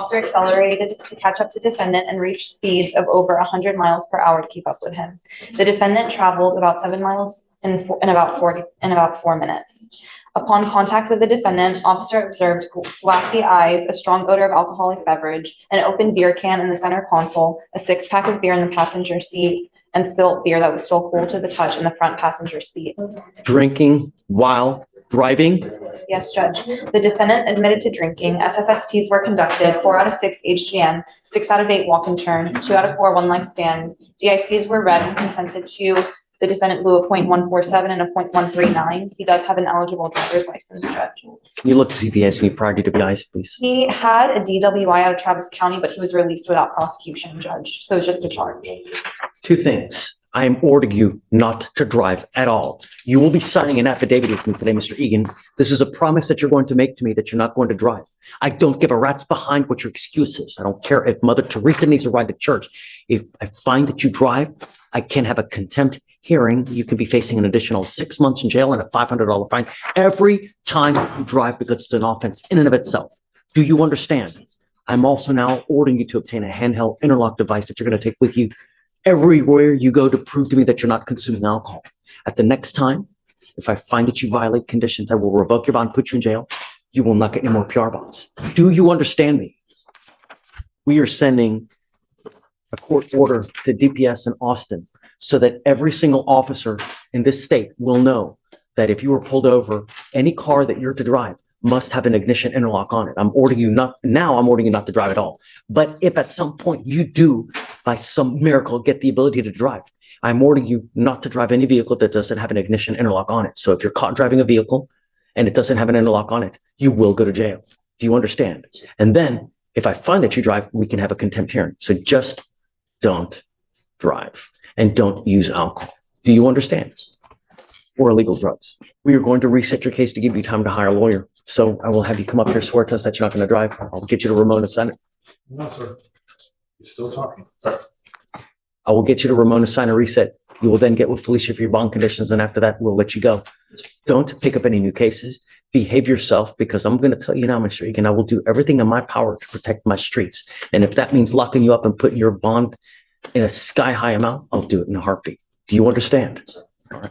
officer accelerated to catch up to defendant and reached speeds of over 100 miles per hour to keep up with him. The defendant traveled about 7 miles in about 4 minutes. Upon contact with the defendant, officer observed glassy eyes, a strong odor of alcoholic beverage, an open beer can in the center console, a 6-pack of beer in the passenger seat, and spilt beer that was still cool to the touch in the front passenger seat. Drinking while driving? Yes, Judge. The defendant admitted to drinking. SFSTs were conducted, 4 out of 6 HGM, 6 out of 8 walk and turn, 2 out of 4 one-leg stand. DICs were read and consented to. The defendant blew a .147 and a .139. He does have an eligible driver's license, Judge. Can you look CPS and you prior DWIs, please? He had a DWI out of Travis County, but he was released without prosecution, Judge. So it's just a charge. 2 things. I am ordering you not to drive at all. You will be signing an affidavit with me today, Mr. Egan. This is a promise that you're going to make to me that you're not going to drive. I don't give a rat's behind what your excuse is. I don't care if Mother Teresa needs to ride to church. If I find that you drive, I can have a contempt hearing. You can be facing an additional 6 months in jail and a $500 fine every time you drive because it's an offense in and of itself. Do you understand? I'm also now ordering you to obtain a handheld interlock device that you're going to take with you everywhere you go to prove to me that you're not consuming alcohol. At the next time, if I find that you violate conditions, I will revoke your bond, put you in jail. You will not get any more PR bonds. Do you understand me? We are sending a court order to DPS in Austin so that every single officer in this state will know that if you are pulled over, any car that you're to drive must have an ignition interlock on it. I'm ordering you not to drive at all. But if at some point you do, by some miracle, get the ability to drive, I'm ordering you not to drive any vehicle that doesn't have an ignition interlock on it. So if you're caught driving a vehicle and it doesn't have an interlock on it, you will go to jail. Do you understand? And then if I find that you drive, we can have a contempt hearing. So just don't drive and don't use alcohol. Do you understand? Or illegal drugs. We are going to reset your case to give you time to hire a lawyer. So I will have you come up here, swear to us that you're not going to drive. I'll get you to Ramona sign it. No, sir. You're still talking. Sorry. I will get you to Ramona sign a reset. You will then get with Felicia for your bond conditions. And after that, we'll let you go. Don't pick up any new cases. Behave yourself, because I'm going to tell you now, Mr. Egan, I will do everything in my power to protect my streets. And if that means locking you up and putting your bond in a sky high amount, I'll do it in a heartbeat. Do you understand? All right.